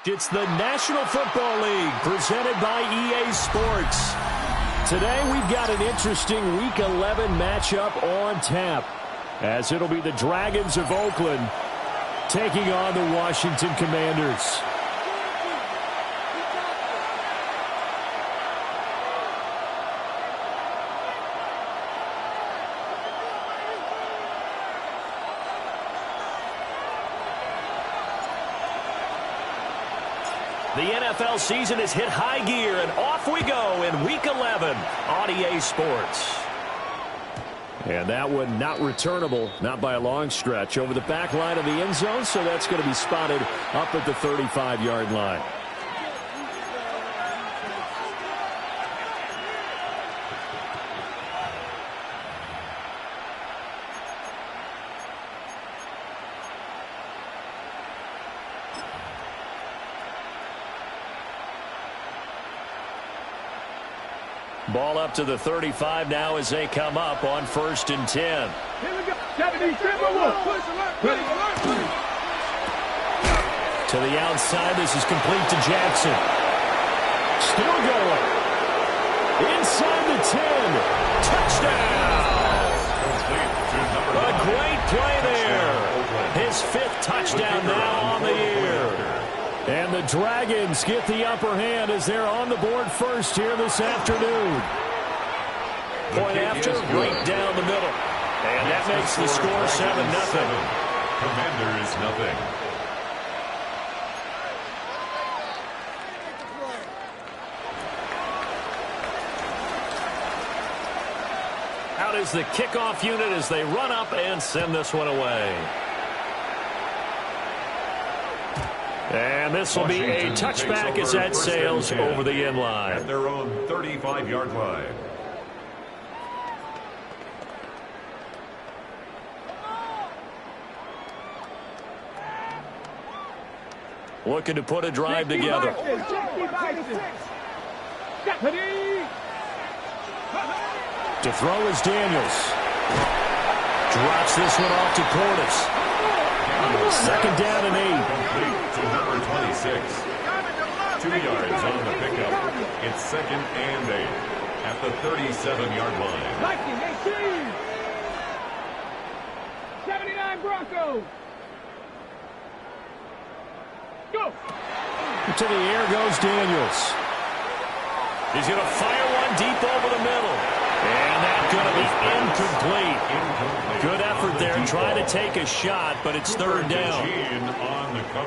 It's the National Football League presented by EA Sports. Today we've got an interesting Week 11 matchup on tap, as it'll be the Dragons of Oakland taking on the Washington Commanders. The NFL season has hit high gear, and off we go in Week 11 on EA Sports. And that one not returnable, not by a long stretch, over the back line of the end zone, so that's going to be spotted up at the 35-yard line. Ball up to the 35 now as they come up on 1st and 10. Here we go. 70, to the outside, this is complete to Jackson. Still going. Inside the 10. Touchdown. A great play there. His 5th touchdown now on the year. And the Dragons get the upper hand as they're on the board first here this afternoon. Point after, right down the middle. And that makes the score 7-0. Commanders nothing. Out is the kickoff unit as they run up and send this one away. And this will be a touchback as that sails over the end line. At their own 35-yard line. Looking to put a drive together. To throw is Daniels. Drops this one off to Portis. 2nd down and 8. To number 26. 2 yards on the pickup. It's 2nd and 8 at the 37-yard line. 79 Broncos. Go. To the air goes Daniels. He's going to fire one deep over the middle. And that's going to be incomplete. Good effort there trying to take a shot, but it's 3rd down.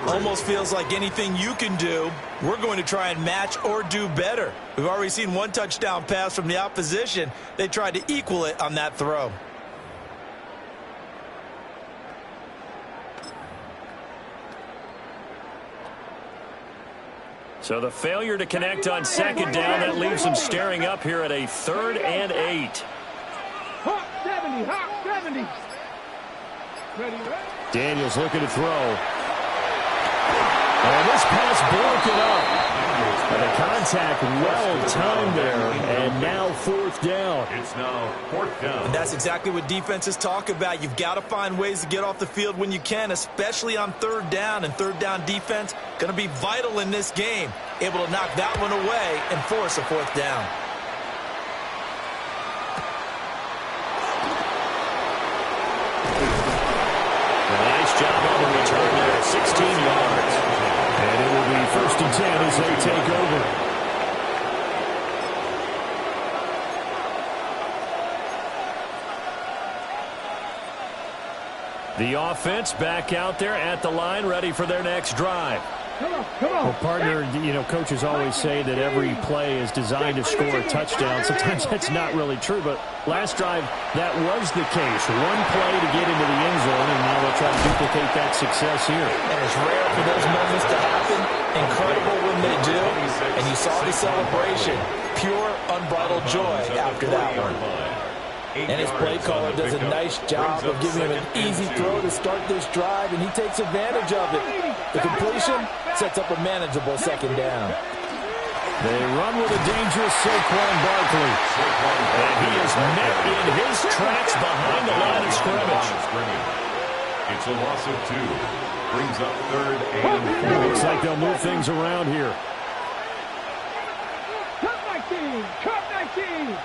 Almost feels like anything you can do, we're going to try and match or do better. We've already seen one touchdown pass from the opposition. They tried to equal it on that throw. So the failure to connect on 2nd down, that leaves them staring up here at a 3rd and 8. Hawk 70, Hawk 70. Ready. Daniels looking to throw. And this pass broken up. And the contact well timed there, and now 4th down. It's now 4th down. And that's exactly what defenses talk about. You've got to find ways to get off the field when you can, especially on 3rd down. And 3rd down defense going to be vital in this game. Able to knock that one away and force a 4th down. Nice job on the return there, 16 yards. And it will be 1st and 10 as they take over. The offense back out there at the line, ready for their next drive. Come on, come on. Well, partner, coaches always say that every play is designed to score a touchdown. Sometimes that's not really true, but last drive, that was the case. One play to get into the end zone, and now they'll try to duplicate that success here. And it's rare for those moments to happen. Incredible when they do. And you saw the celebration. Pure, unbridled joy after that one. And his play caller does a nice job of giving him an easy throw to start this drive, and he takes advantage of it. The completion sets up a manageable second down. They run with a dangerous Saquon Barkley. And he is met in his tracks behind the line of scrimmage. It's a loss of 2. Brings up 3rd and 4. Looks like they'll move things around here. Cut 19! Cut 19!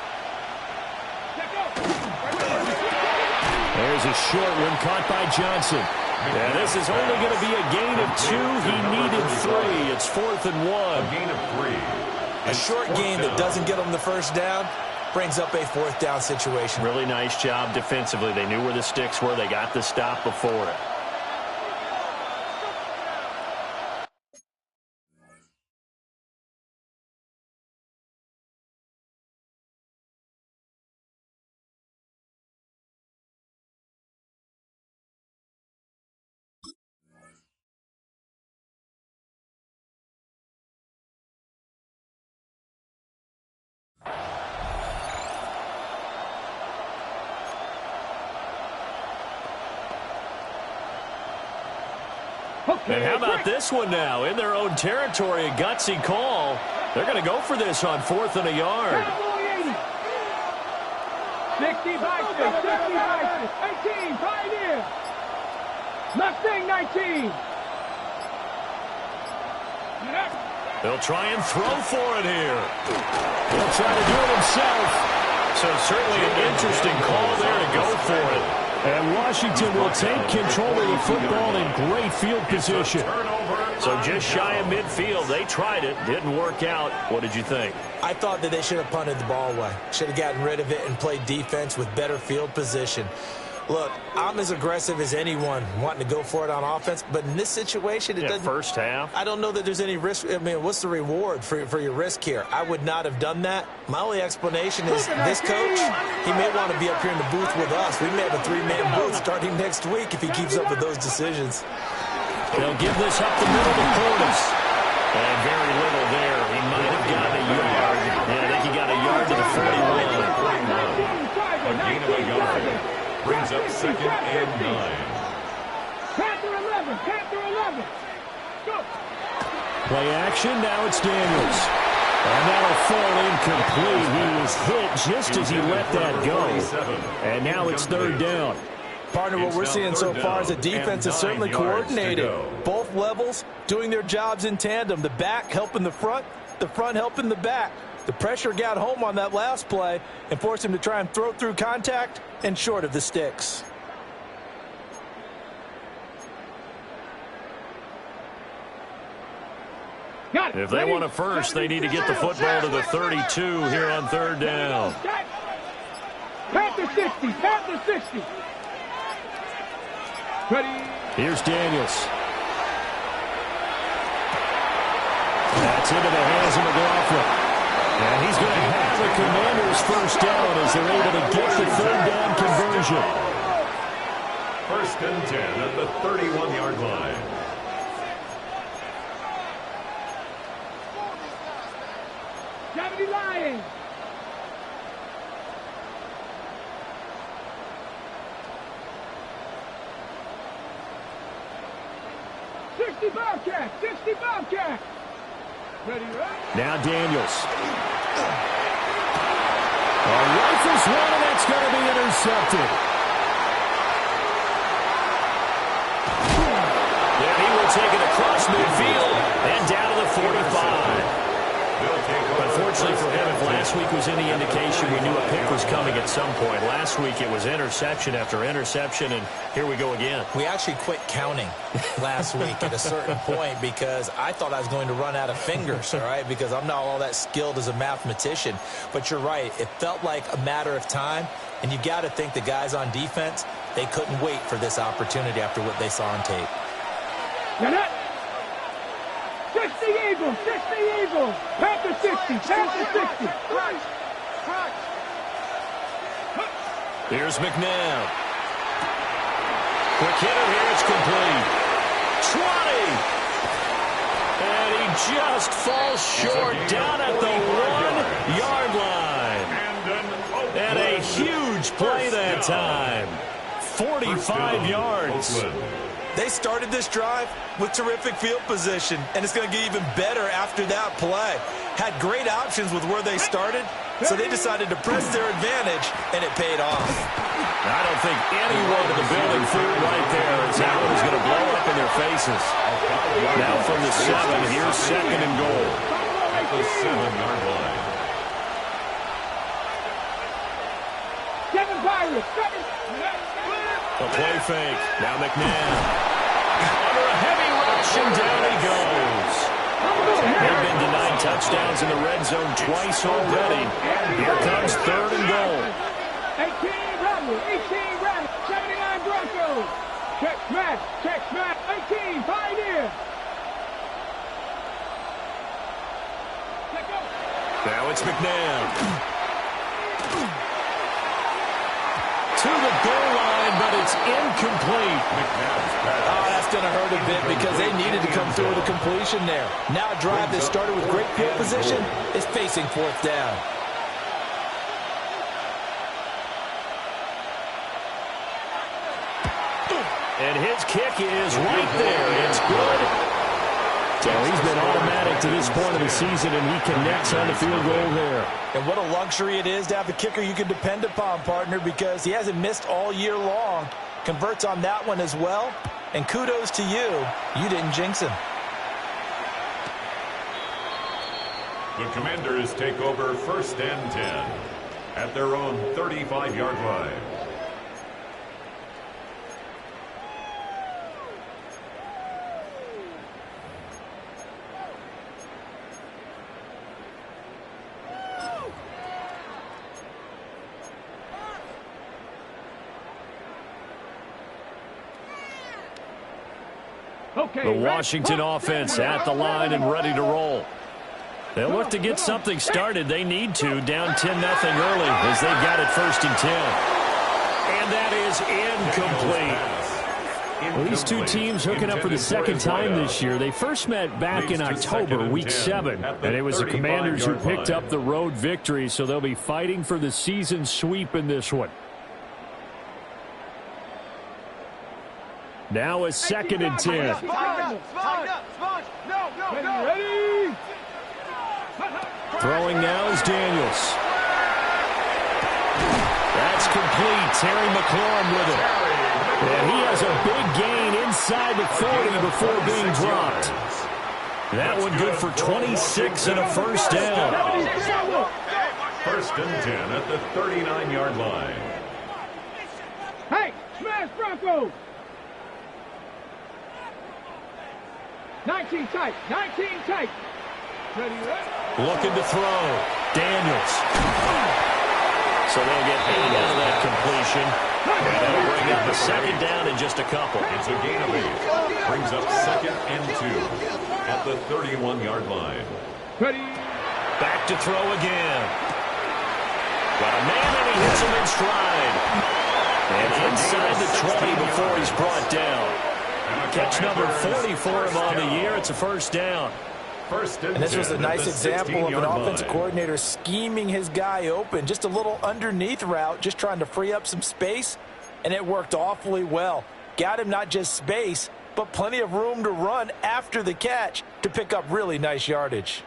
There's a short one caught by Johnson. And this is only going to be a gain of 2. He needed 3. It's 4th and 1. A gain of 3. A short gain that doesn't get them the first down brings up a 4th down situation. Really nice job defensively. They knew where the sticks were. They got the stop before it. And how about this one now? In their own territory, a gutsy call. They're going to go for this on 4th and a yard. 65, 18, Pioneer. Mustang 19. They'll try and throw for it here. He'll try to do it himself. So certainly an interesting call there to go for it. And Washington will take control of the football in great field position. So just shy of midfield. They tried it. Didn't work out. What did you think? I thought that they should have punted the ball away. Should have gotten rid of it and played defense with better field position. Look, I'm as aggressive as anyone wanting to go for it on offense, but in this situation, it doesn't. First half. I don't know that there's any risk. I mean, what's the reward for your risk here? I would not have done that. My only explanation is this coach, he may want to be up here in the booth with us. We may have a 3-man booth starting next week if he keeps up with those decisions. They'll give this up the middle to Portis. And very little there. He might have gotten a yard. Yeah, I think he got a yard to the 41. A gain of a yard. Brings up 2nd and 9. Panther 11, Panther 11. Go. Play action, now it's Daniels. And that'll fall incomplete. He was hit just as he let that go. And now it's 3rd down. Partner, what we're seeing so far is the defense is certainly coordinated. Both levels doing their jobs in tandem. The back helping the front helping the back. The pressure got home on that last play and forced him to try and throw through contact and short of the sticks. If they want a first, they need to get the football to the 32 here on 3rd down. Panther 60, Panther 60. Ready. Here's Daniels. That's into the hands of McLaughlin. And he's going to have the Commanders' first down as they're able to get the 3rd down conversion. 1st and 10 at the 31-yard line. Gravity Lions. Bobcat, 60 Bobcat. Ready, right? Now Daniels. Rifles one, and that's going to be intercepted. There he will take it across midfield and down to the 45. Unfortunately for him, if last last week was any indication, we knew a pick was coming at some point. Last week it was interception after interception, and here we go again. We actually quit counting last week at a certain point because I thought I was going to run out of fingers, all right, because I'm not all that skilled as a mathematician. But you're right. It felt like a matter of time, and you got to think the guys on defense, they couldn't wait for this opportunity after what they saw on tape. Get it! 60 Eagles, 60 Eagles. Panther 60, Panther 60. Here's McNabb. Quick hitter here, it's complete. 20. And he just falls short down at the 1-yard line. And a huge play that time. 45 yards. They started this drive with terrific field position, and it's going to get even better after that play. Had great options with where they started, so they decided to press their advantage, and it paid off. I don't think anyone in the building fooled right there as that one is going to blow up in their faces. Now from the 7, here's second and goal. At the 7-yard line. Seven Pirates, seven. A play fake. Now McNabb. Under a heavy rush, and down he goes. They've been denied touchdowns in the red zone twice already. Here comes third and goal. 18 Rebel, 18 Rebel, 79 Broncos. Check smash, 18 Pioneer. Let's go. Now it's McNabb. To the goal line, but it's incomplete. Oh, that's going to hurt a bit because they needed to come through with a completion there. Now a drive that started with great field position is facing fourth down. And his kick is right there. It's good. So he's been automatic to this point of the season, and he connects on the field goal there. And what a luxury it is to have a kicker you can depend upon, partner, because he hasn't missed all year long. Converts on that one as well. And kudos to you. You didn't jinx him. The Commanders take over 1st and 10 at their own 35-yard line. The Washington offense at the line and ready to roll. They'll look to get something started. They need to. Down 10-0 early as they've got it 1st and 10. And that is incomplete. Well, these two teams hooking up for the second time this year. They first met back in October, week 7. And it was the Commanders who picked up the road victory, so they'll be fighting for the season sweep in this one. Now a 2nd and 10. Ready? Throwing now is Daniels. That's complete. Terry McLaurin with it. And he has a big gain inside the 40 before being dropped. That one good for 26 and a first down. 1st and 10 at the 39-yard line. Hey, smash Broncos. 19 tight, 19 tight. Ready? Looking to throw. Daniels. So they'll get 8 out of that completion. And that'll bring up a 2nd down in just a couple. It's a gain of 8. Brings up 2nd and 2 at the 31-yard line. Ready? Back to throw again. Got a man, and he hits him in stride. And inside the 20 before he's brought down. Catch number 40 for him on the year. It's a first down. And this was a nice example of an offensive coordinator scheming his guy open. Just a little underneath route, just trying to free up some space, and it worked awfully well. Got him not just space, but plenty of room to run after the catch to pick up really nice yardage.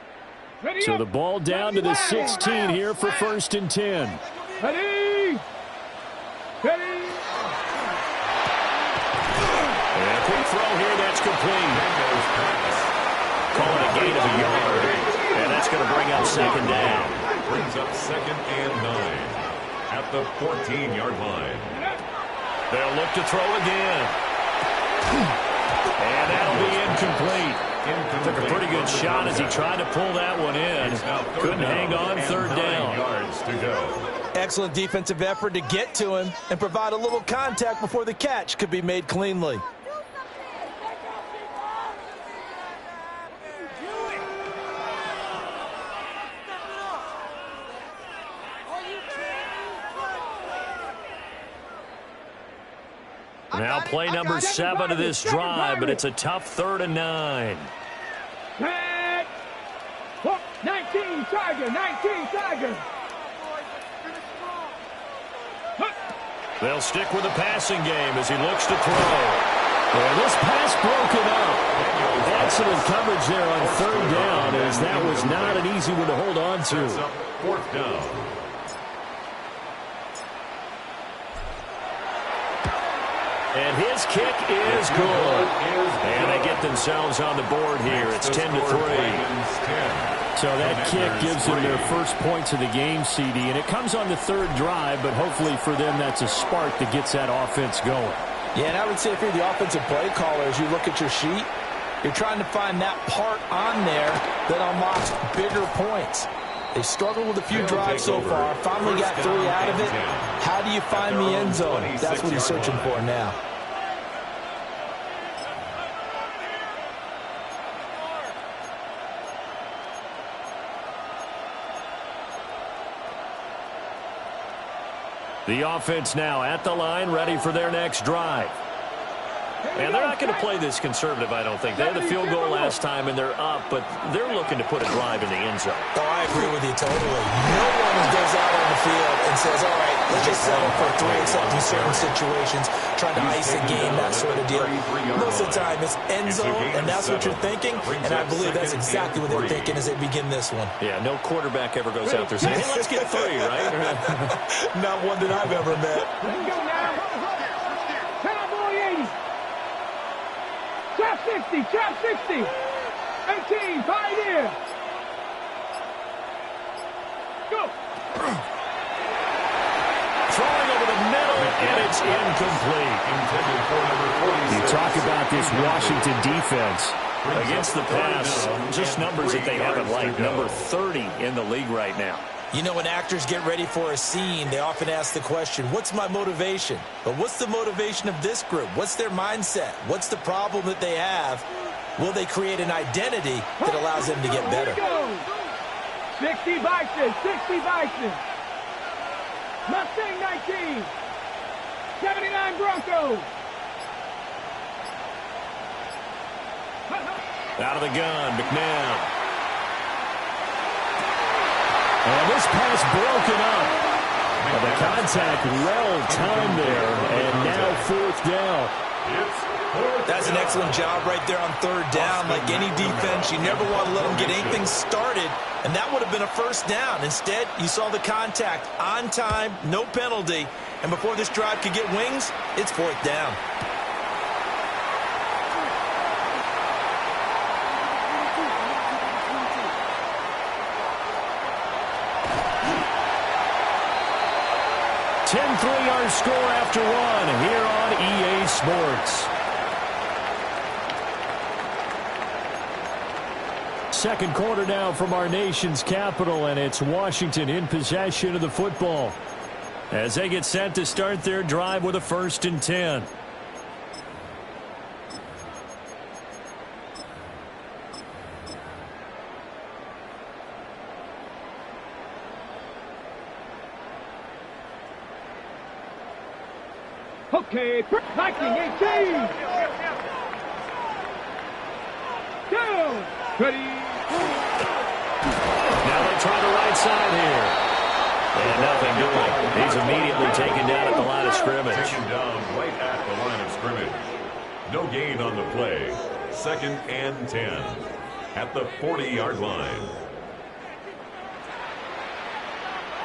So the ball down to the 16 here for 1st and 10. Ready? Ready? And a quick throw here, that's complete. Calling a gain of a yard. And that's going to bring up second down. Brings up 2nd and 9 at the 14-yard line. They'll look to throw again. And that'll be incomplete. Took a pretty good shot as he tried to pull that one in. Couldn't hang on, 3rd down. Yards to go. Excellent defensive effort to get to him and provide a little contact before the catch could be made cleanly. Now play number 7 of this drive, but it's a tough 3rd and 9. 19 Tiger, 19 Tiger. They'll stick with the passing game as he looks to throw. And this pass broken up. Excellent coverage there on 3rd down, as that was not an easy one to hold on to. 4th down. And his kick is good. And they get themselves on the board here. It's 10-3. So that kick gives them their first points of the game, CD. And it comes on the 3rd drive, but hopefully for them that's a spark that gets that offense going. Yeah, and I would say if you're the offensive play caller, as you look at your sheet, you're trying to find that part on there that unlocks bigger points. They struggled with a few drives so far, finally got 3 out of it. How do you find the end zone? That's what he's searching for now. The offense now at the line, ready for their next drive. And they're not going to play this conservative, I don't think. They had the field goal last time, and they're up, but they're looking to put a drive in the end zone. Oh, I agree with you totally. No one goes out on the field and says, all right, let's just settle for 3 except in certain situations, trying to ice a game, that sort of deal. Most of the time, it's end zone, and that's what you're thinking, and I believe that's exactly what they're thinking as they begin this one. Yeah, no quarterback ever goes out there saying, hey, let's get 3, right? Not one that I've ever met. Let's go now. Cowboy 80. Chop 60, chop 60. 18, Pioneer. Go. Throwing over the middle, and it's incomplete. You talk about this Washington defense against the pass, just numbers that they haven't liked. Number 30 in the league right now. You know, when actors get ready for a scene, they often ask the question, what's my motivation? But what's the motivation of this group? What's their mindset? What's the problem that they have? Will they create an identity that allows them to get better? 60 Bison, 60 Bison. Mustang 19. 79 Broncos. Out of the gun, McNabb. And this pass broken up. And the contact well timed there, and now 4th down. That's an excellent job right there on 3rd down. Like any defense, you never want to let them get anything started, and that would have been a 1st down. Instead, you saw the contact on time, no penalty, and before this drive could get wings, it's 4th down. Our score after 1 here on EA Sports. Second quarter now from our nation's capital, and it's Washington in possession of the football as they get set to start their drive with a 1st and 10. Okay, Viking 18. Down. Ready. Now they try the right side here. And nothing doing. He's immediately taken down at the line of scrimmage. Taken down right at the line of scrimmage. No gain on the play. 2nd and 10 at the 40-yard line.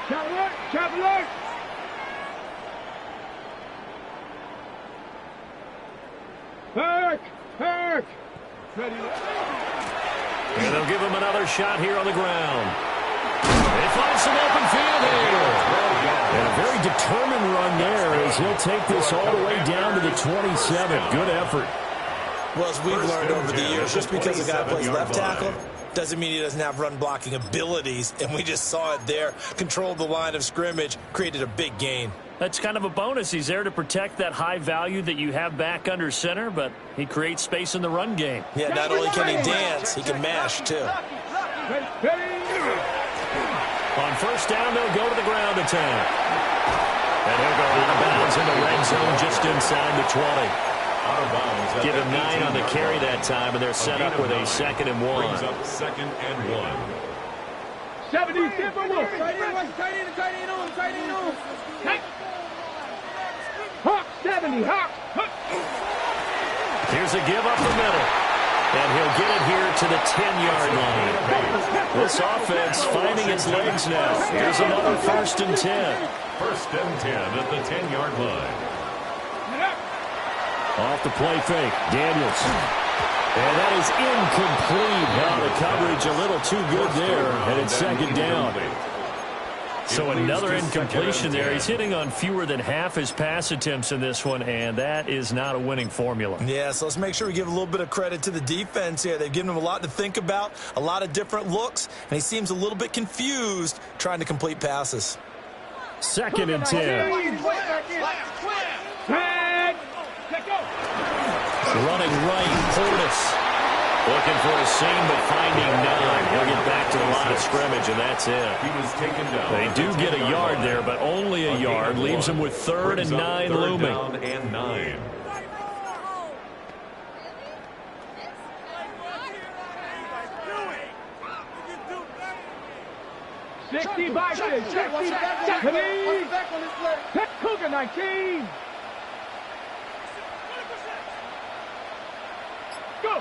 Chop alert. Herc! Ready. And they'll give him another shot here on the ground. They find some open field here. And a very determined run there as he'll take this all the way down to the 27. Good effort. Well, as we've learned over the years, just because a guy plays left tackle doesn't mean he doesn't have run-blocking abilities, and we just saw it there. Controlled the line of scrimmage, created a big gain. That's kind of a bonus. He's there to protect that high value that you have back under center, but he creates space in the run game. Yeah, not only can he dance, he can mash, too. On first down, they'll go to the ground attack. And he'll go out of bounds in the red zone just inside the 20. Give him 9 on the carry that time, and they're set up with a 2nd and 1. Brings up 2nd and 1. 70, tight end on. Hawk, 70, Hawk. Here's a give up the middle. And he'll get it here to the 10-yard line. This offense finding its legs now. Here's another 1st and 10. 1st and 10 at the 10-yard line. Off the play fake, Daniels. And that is incomplete. Now the coverage a little too good there, and it's 2nd down. So another incompletion there. He's hitting on fewer than half his pass attempts in this one, and that is not a winning formula. Yeah, so let's make sure we give a little bit of credit to the defense here. They've given him a lot to think about, a lot of different looks, and he seems a little bit confused trying to complete passes. 2nd and 10. Running right, Portis. Looking for a seam, but finding none. He'll get back to the line of scrimmage, and that's it. He was taken down. They do get a yard there, but only a yard. Leaves them with 3rd and 9 looming. Down and 9. By Cougar 19. Go.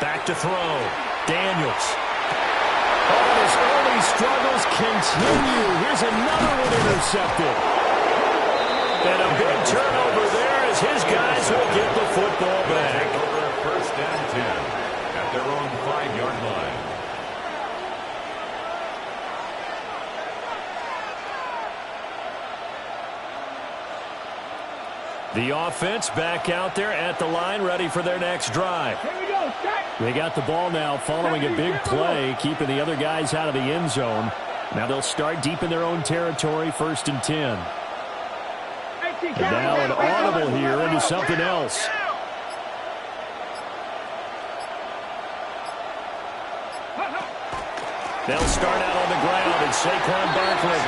Back to throw. Daniels. Oh, his early struggles continue. Here's another one intercepted. And a big turnover there as his guys will get the football back. Over 1st and 10 at their own 5-yard line. The offense back out there at the line, ready for their next drive. Here we go, They got the ball now following a big play, keeping the other guys out of the end zone. Now they'll start deep in their own territory, 1st and 10. And now an audible here into something else. They'll start out on the ground, and Saquon Barkley.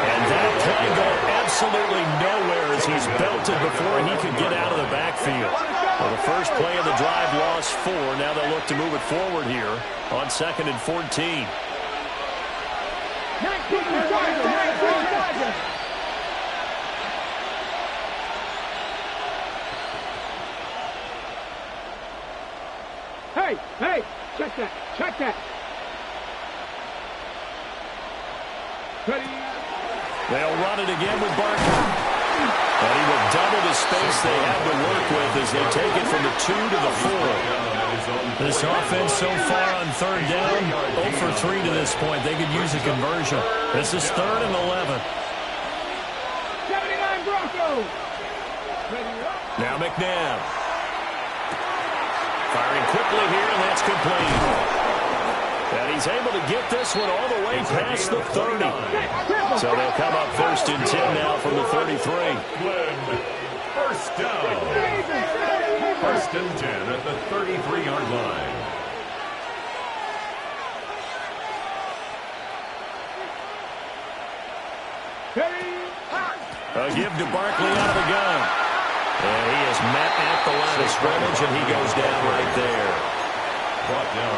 And that play going absolutely nowhere as he's belted before he could get out of the backfield. Well, the first play of the drive lost 4. Now they'll look to move it forward here on 2nd and 14. Hey, check that. Ready. They'll run it again with Barkley. And he will double the space they have to work with as they take it from the 2 to the 4. This offense so far on 3rd down, 0 for 3 to this point. They could use a conversion. This is 3rd and 11. 79 Broncos. Now McNabb. Firing quickly here, and that's complete. And he's able to get this one all the way past the 30. So they'll come up 1st and 10 now from the 33. 1st down. 1st and 10 at the 33-yard line. A give to Barkley out of the gun. And he is met at the line of scrimmage, and he goes down right there.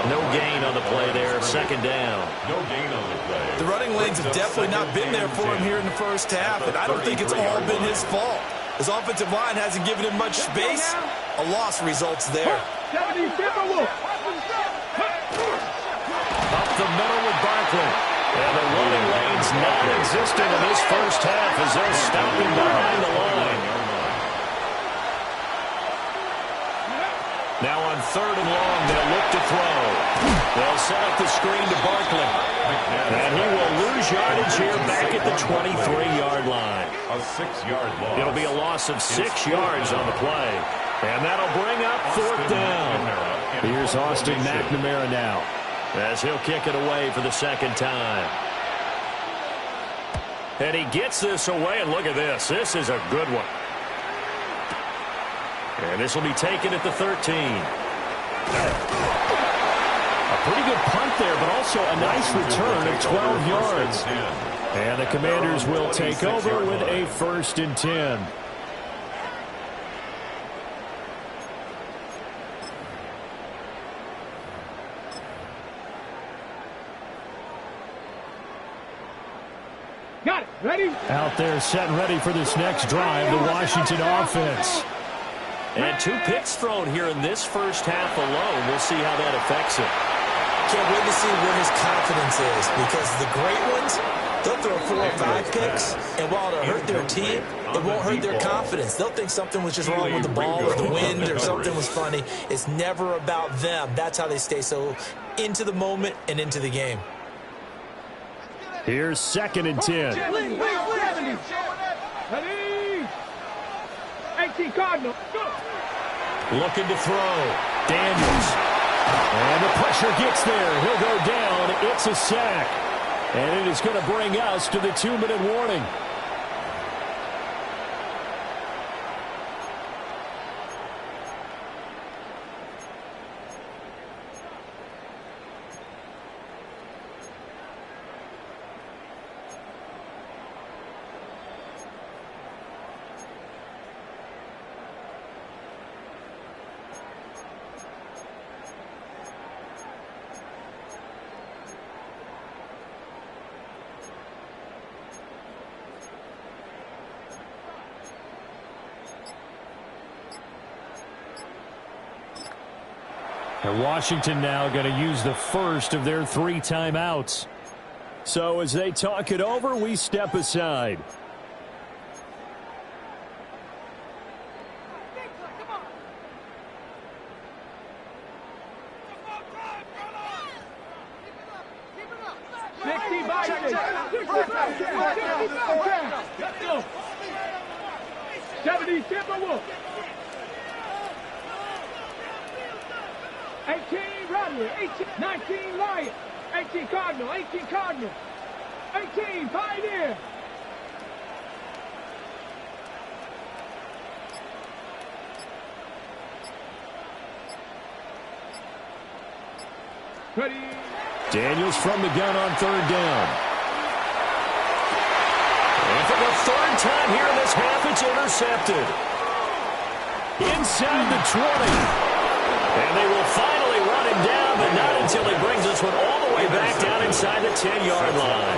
No gain on the play there. 2nd down. No gain on the play. The running lanes have definitely not been there for him here in the first half, and I don't think it's all been his fault. His offensive line hasn't given him much space. A loss results there. Up the middle with Barkley. And the running lane's non-existent in this first half as they're stopping behind the line. Now on 3rd and long, they'll look to throw. They'll set up the screen to Barkley. And he will lose yardage here back at the 23-yard line. A 6-yard loss. It'll be a loss of 6 yards on the play. And that'll bring up 4th down. Here's Austin McNamara now, as he'll kick it away for the 2nd time. And he gets this away, and look at this. This is a good one. And this will be taken at the 13. A pretty good punt there, but also a nice return of 12 yards. And the Commanders will take over with a 1st and 10. Got it. Ready? Out there set and ready for this next drive, the Washington offense. And 2 picks thrown here in this first half alone. We'll see how that affects him. Can't wait to see where his confidence is, because the great ones, they'll throw 4 or 5 picks, and while it'll hurt their team, it won't hurt their confidence. They'll think something was just wrong with the ball or the wind or something was funny. It's never about them. That's how they stay so into the moment and into the game. Here's 2nd and 10. Ready? 18 Cardinal. Go. Looking to throw. Daniels. And the pressure gets there. He'll go down. It's a sack. And it is going to bring us to the 2-minute warning. And Washington now going to use the first of their 3 timeouts. So as they talk it over, we step aside. Cardinal, 18 Cardinal, 18 Pioneer. Ready. Daniels from the gun on 3rd down. And for the 3rd time here in this half, it's intercepted. Inside the 20. And they will finally run him down, but not until he brings this one all the way back down inside the 10-yard line.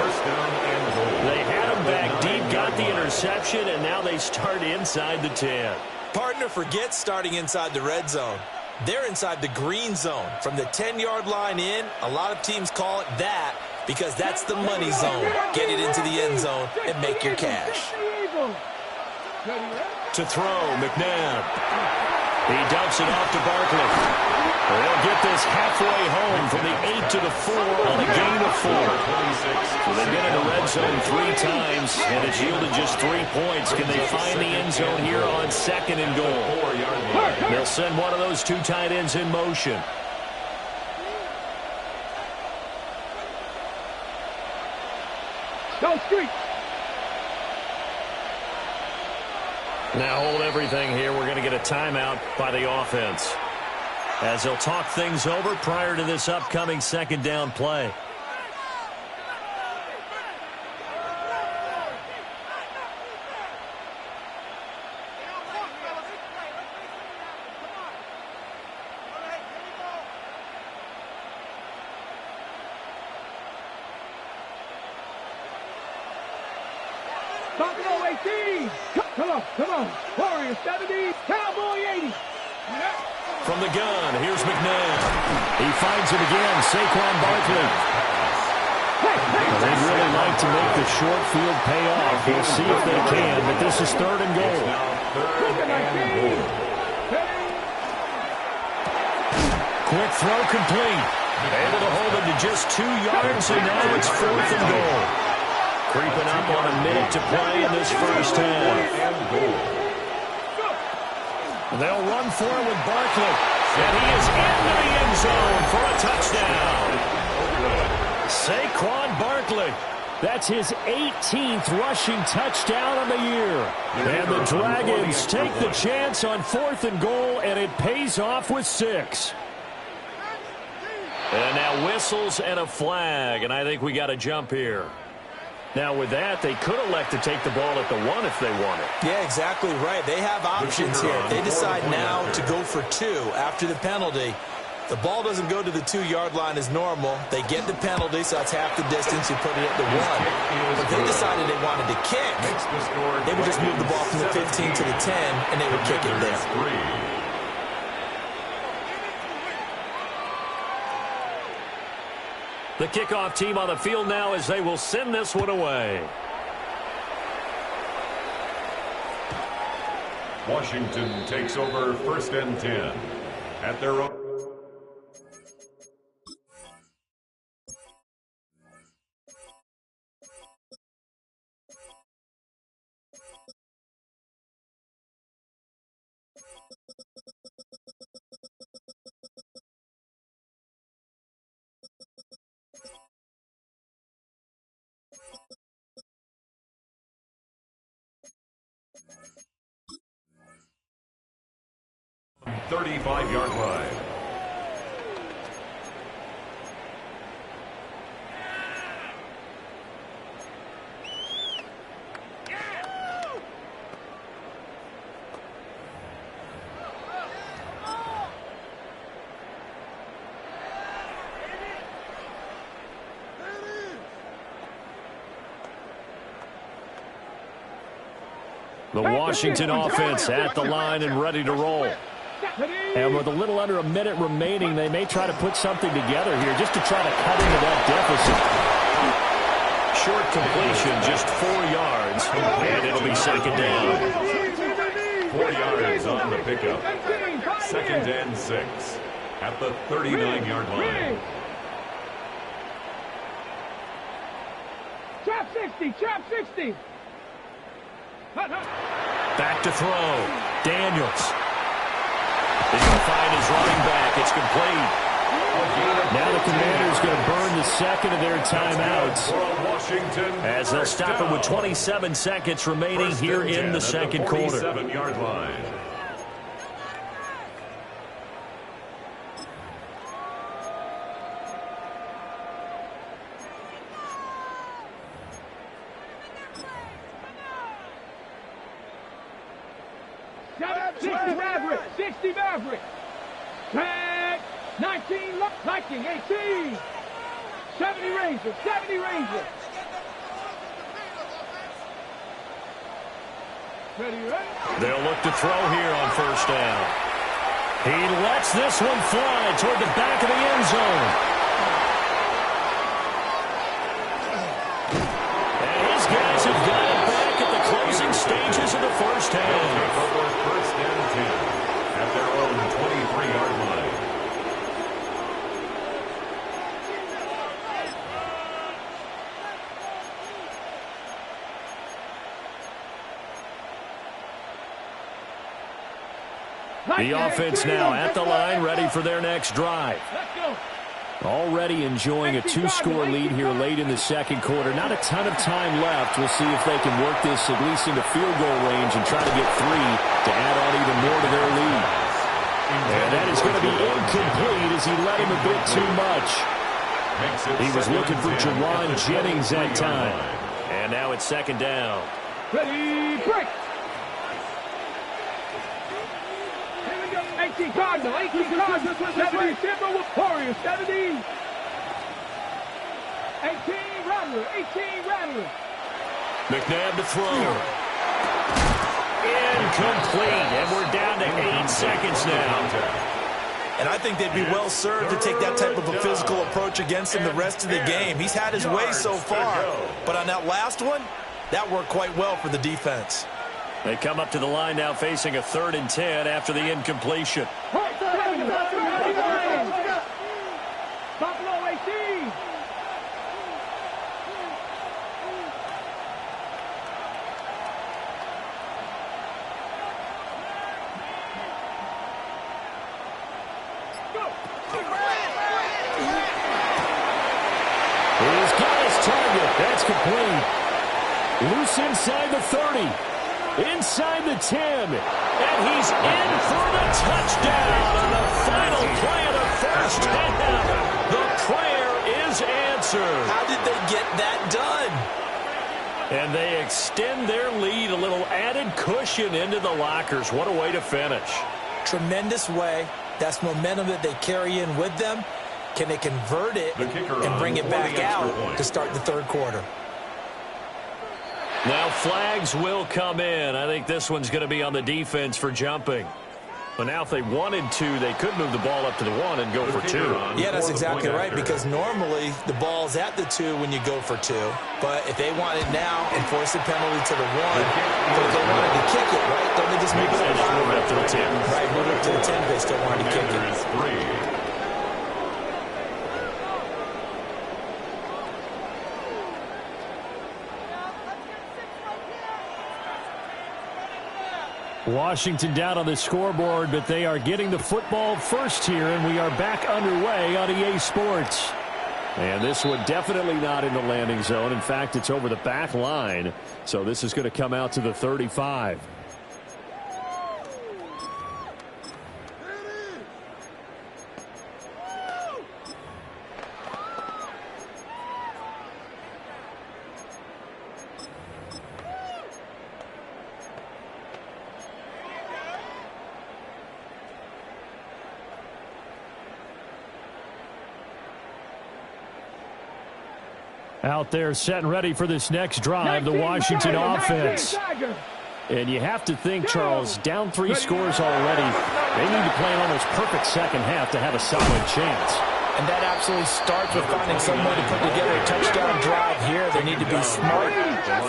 They had him back deep, got the interception, and now they start inside the 10. Partner, forget starting inside the red zone. They're inside the green zone. From the 10-yard line in, a lot of teams call it that because that's the money zone. Get it into the end zone and make your cash. To throw, McNabb. He dumps it off to Barkley. They'll get this halfway home from the 8 to the 4 on a gain of 4. So they've been in the red zone 3 times, and it's yielded just 3 points. Can they find the end zone here on 2nd and goal? They'll send one of those 2 tight ends in motion. Go street. Now hold everything here. We're going to get a timeout by the offense, as they'll talk things over prior to this upcoming 2nd down play. Buffalo 18. Come on. Warriors 70. Cowboy 80. From the gun, here's McNabb. He finds it again. Saquon Barkley. They'd really like to make the short field pay off. We'll see if they can, but this is 3rd and goal. Quick throw complete. Able to hold it to just 2 yards, and now it's 4th and goal. Creeping up on a minute to play in this first half. They'll run for it with Barkley. And he is into the end zone for a touchdown. Saquon Barkley. That's his 18th rushing touchdown on the year. And the Dragons take the chance on 4th and goal, and it pays off with 6. And now whistles and a flag, and I think we got a jump here. Now with that, they could elect to take the ball at the 1 if they wanted. Yeah, exactly right. They have options here. They decide now to go for 2 after the penalty. The ball doesn't go to the 2-yard line as normal. They get the penalty, so that's half the distance. You put it at the 1. But they decided they wanted to kick. They would just move the ball from the 15 to the 10, and they would kick it there. The kickoff team on the field now as they will send this one away. Washington takes over 1st and 10 at their own. – 35-yard line. The Washington offense at the line and ready to roll. And with a little under a minute remaining, they may try to put something together here just to try to cut into that deficit. Short completion, just 4 yards, and it'll be 2nd down. 4 yards on the pickup. 2nd and 6 at the 39-yard line. Trap 60, trap 60. Back to throw. Daniels. He can find his running back. It's complete. Now the Commanders going to burn the 2nd of their timeouts as they'll stop it with 27 seconds remaining here in the 2nd quarter. 47-yard line. Maverick, 60 Maverick. Tag, 19 Viking, 18. 70 Rangers, 70 Rangers. Ready, ready? They'll look to throw here on 1st down. He lets this one fly toward the back of the end zone. And his guys have got it back at the closing stages of the first half. 1st and 10 at their own 23-yard line. The offense now at the line, ready for their next drive. Already enjoying a 2-score lead here late in the 2nd quarter. Not a ton of time left. We'll see if they can work this at least into field goal range and try to get 3 to add on even more to their lead. And that is going to be incomplete as he let him a bit too much. He was looking for Jawan Jennings that time. And now it's 2nd down. Ready, break. 18 Cardinal, 18 Cardinal, 70 Timberwolves Warriors, 70. 18 Rattler, 18 Rattler. McNabb to throw. Incomplete, and we're down to 8 seconds now. And I think they'd be well served to take that type of a physical approach against him the rest of the game. He's had his way so far, but on that last one, that worked quite well for the defense. They come up to the line now facing a 3rd and 10 after the incompletion. complete. Loose inside the 30. Inside the 10. And he's in for the touchdown on the final play of the first half. The prayer is answered. How did they get that done? And they extend their lead, a little added cushion into the lockers. What a way to finish. Tremendous way. That's momentum that they carry in with them. Can they convert it and bring it back out to start the third quarter? Now flags will come in. I think this one's going to be on the defense for jumping. But now if they wanted to, they could move the ball up to the 1 and go for 2. Yeah, that's exactly right, because normally the ball's at the 2 when you go for 2. But if they want it now and force a penalty to the 1, but if they wanted to kick it, right, don't they just move it up to the 10? Right, move it up to the 10 if they still wanted to kick it. Washington down on the scoreboard, but they are getting the football first here, and we are back underway on EA Sports. And this one definitely not in the landing zone. In fact, it's over the back line, so this is going to come out to the 35. Out there set and ready for this next drive, the Washington offense. And you have to think, Charles, down 3 scores already. They need to play an almost perfect second half to have a solid chance. And that absolutely starts with finding some way to put together a touchdown drive here. They need to be smart,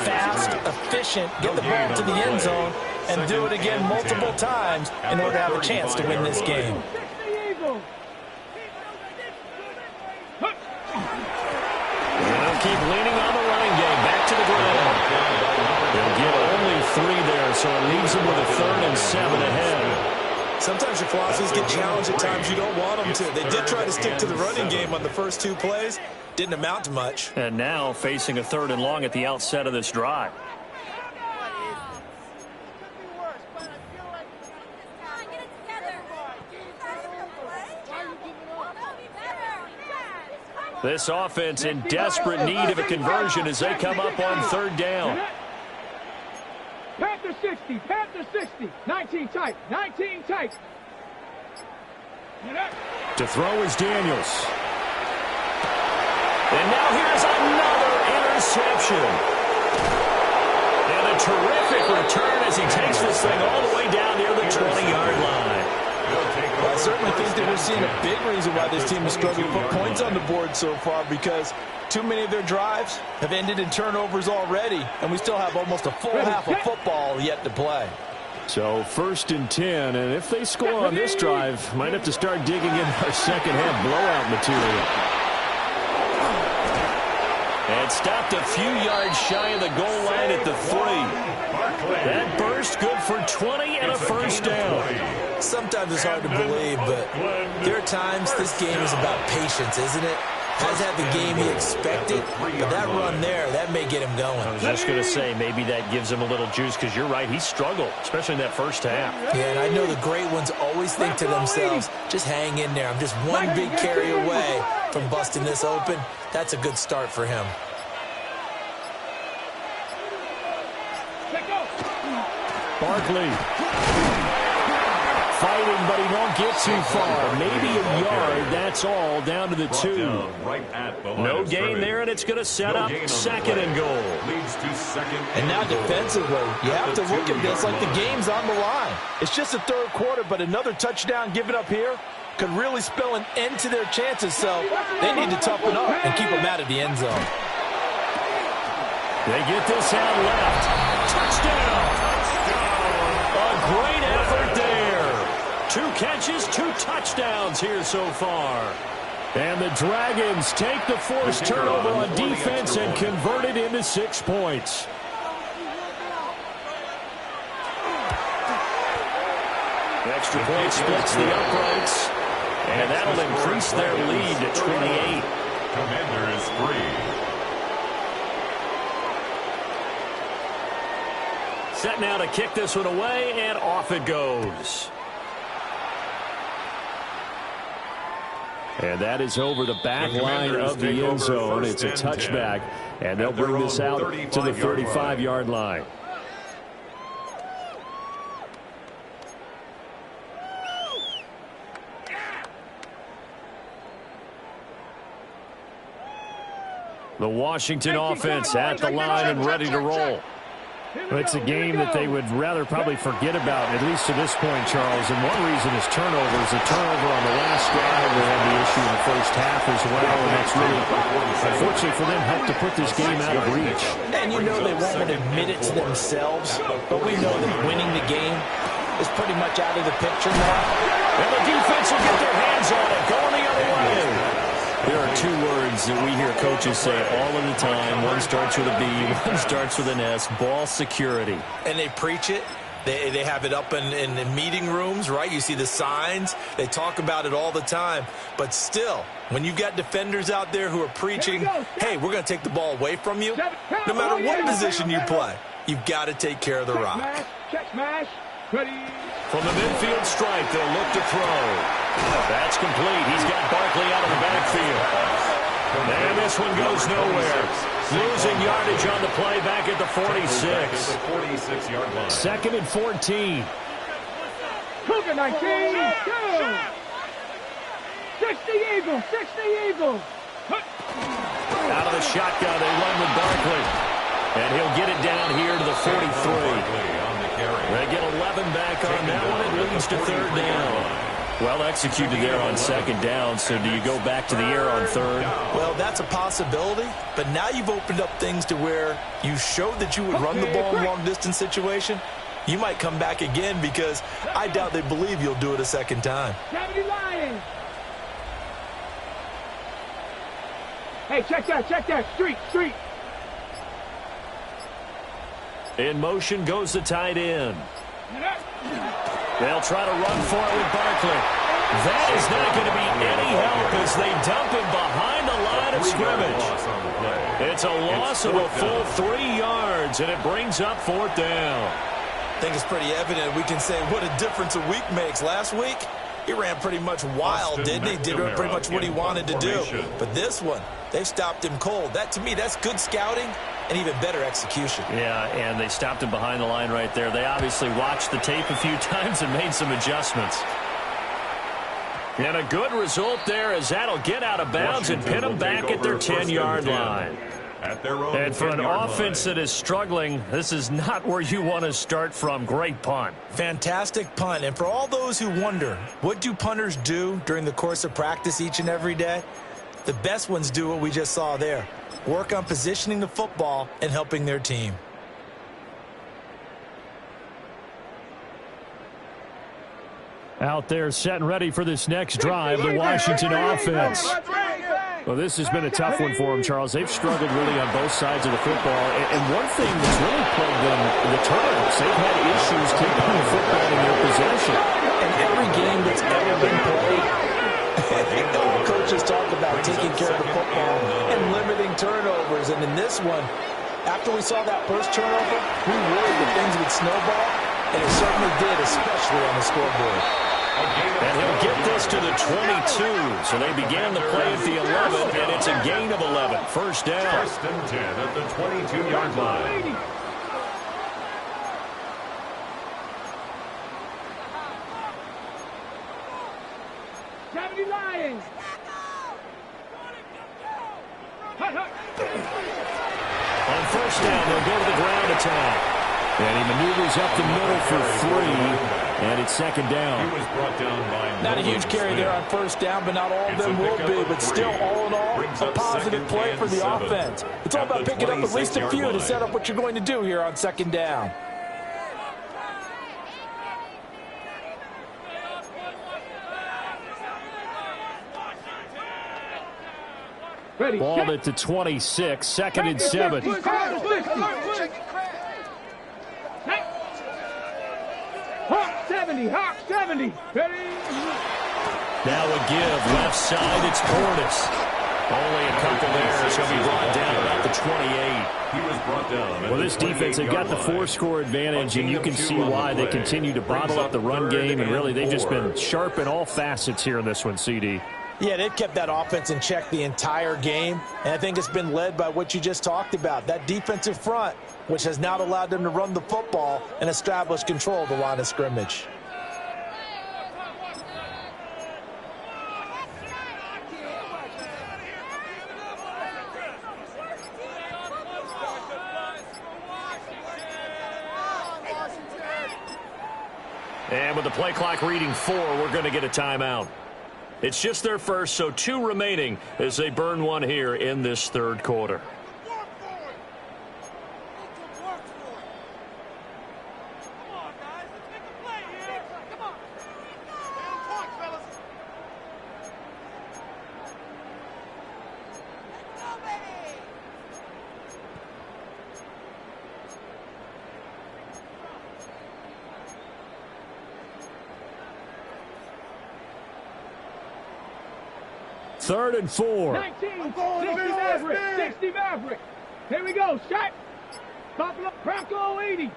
fast, efficient, get the ball to the end zone, and do it again multiple times in order to have a chance to win this game. Keep leaning on the running game. Back to the ground. They'll get only 3 there, so it leaves them with a 3rd and 7 ahead. Sometimes your philosophies get challenged at times you don't want them to. They did try to stick to the running game on the first 2 plays. Didn't amount to much. And now facing a 3rd and long at the outset of this drive. This offense in desperate need of a conversion as they come up on 3rd down. Panther 60, Panther 60, 19 tight, 19 tight. To throw is Daniels. And now here's another interception. And a terrific return as he takes this thing all the way down near the 20-yard line. Well, I certainly think that we're seeing a big reason why this team is struggling to put points on the board so far, because too many of their drives have ended in turnovers already, and we still have almost a full half of football yet to play. So 1st and 10, and if they score on this drive, might have to start digging in our second half blowout material. And stopped a few yards shy of the goal line at the 3. That burst good for 20 and a 1st down. Sometimes it's hard to believe, but there are times this game is about patience, isn't it? Has had the game he expected, but that run there, that may get him going. I was just going to say, maybe that gives him a little juice, because you're right, he struggled, especially in that first half. Yeah, and I know the great ones always think to themselves, just hang in there. I'm just one big carry away from busting this open. That's a good start for him. Barkley fighting, but he won't get too far. Maybe a yard, that's all, down to the 2. No gain there, and it's going to set up 2nd and goal. And now defensively, you have to look at this like the game's on the line. It's just the 3rd quarter, but another touchdown given up here could really spell an end to their chances, so they need to toughen up and keep them out of the end zone. They get this out left. Touchdown! A great effort there. 2 catches, 2 touchdowns here so far. And the Dragons take the forced turnover on defense and convert it into 6 points. Extra point splits the uprights, and that'll increase their lead to 28. Commander is free. Set now to kick this one away, and off it goes. And that is over the back line of the end zone. It's a touchback, and they'll bring this out to the 35-yard line. The Washington offense at the line and ready to roll. It's a game that they would rather probably forget about, at least to this point, Charles. And one reason is turnovers. A turnover on the last drive. They had the issue in the first half as well. And that's really, unfortunately for them, helped to put this game out of reach. And you know they won't admit it to themselves, but we know that winning the game is pretty much out of the picture now. And the defense will get their hands on it, going the other way. There are two words that we hear coaches say all of the time. One starts with a B, one starts with an S, ball security. And they preach it. They have it up in meeting rooms, right? You see the signs. They talk about it all the time. But still, when you've got defenders out there who are preaching, hey, we're going to take the ball away from you, no matter what position you play, you've got to take care of the rock. Check smash. Ready. From the midfield stripe, they'll look to throw. That's complete. He's got Barkley out of the backfield. And this one goes nowhere. Losing yardage on the play back at the 46. 46-yard line. 2nd and 14. Cougar 19. Go. 60 Eagles. 60 Eagles. Out of the shotgun, they run with Barkley. And he'll get it down here to the 43. They get 11 back on that one. It leads to 3rd down. Well executed there on 2nd down. So do you go back to the air on 3rd? Well, that's a possibility. But now you've opened up things to where you showed that you would run the ball in long-distance situation. You might come back again because I doubt they believe you'll do it a 2nd time. 70 Lions. Hey, check that. Street. In motion goes the tight end. They'll try to run for it with Barkley. That is not going to be any help as they dump him behind the line of scrimmage. It's a loss of a full 3 yards, and it brings up 4th down. I think it's pretty evident. We can say what a difference a week makes. Last week, he ran pretty much wild, didn't he? Did pretty much what he wanted to do. But this one, they stopped him cold. That, to me, that's good scouting and even better execution. Yeah, and they stopped him behind the line right there. They obviously watched the tape a few times and made some adjustments. And a good result there as that'll get out of bounds and pin them back at their 10-yard line. And for an offense that is struggling, this is not where you want to start from. Great punt. Fantastic punt. And for all those who wonder, what do punters do during the course of practice each and every day? The best ones do what we just saw there. Work on positioning the football and helping their team. Out there set and ready for this next drive, the Washington offense. Well, this has been a tough one for them, Charles. They've struggled really on both sides of the football. And one thing that's really plagued them, the turnovers. They've had issues keeping the football in their possession. And every game that's ever been played, coaches talk about taking care of the football and limiting turnovers. And in this one, after we saw that first turnover, we worried that things would snowball, and it certainly did, especially on the scoreboard. And he'll get this to the 22. So they began the play at the 11, and it's a gain of 11. First down. 1st and 10 at the 22-yard line. Lions. On 1st down, they'll go to the ground attack. And he maneuvers up the middle for 3, and it's 2nd down. He was brought down by not a huge carry there on 1st down, but not all of them will be. But still, all in all, a positive play for the offense. It's all about picking up at least a few to set up what you're going to do here on 2nd down. Ready. Ball at the 26, 2nd and 7. Hawk 70. Ready. Now a give, left side, it's Portis. Only a couple there, so he'll be brought down about the 28. He was brought down. Well, this defense, they've got the 4-score advantage, and you can see why they continue to bottle up the run game, and really they've just been sharp in all facets here in this one, CD. Yeah, they've kept that offense in check the entire game, and I think it's been led by what you just talked about, that defensive front, which has now allowed them to run the football and establish control of the line of scrimmage. And with the play clock reading 4, we're going to get a timeout. It's just their first, so 2 remaining as they burn one here in this third quarter. Third and 4. 19, 60 Maverick, 60 Maverick. Here we go, shot. Buffalo, Bronco 80.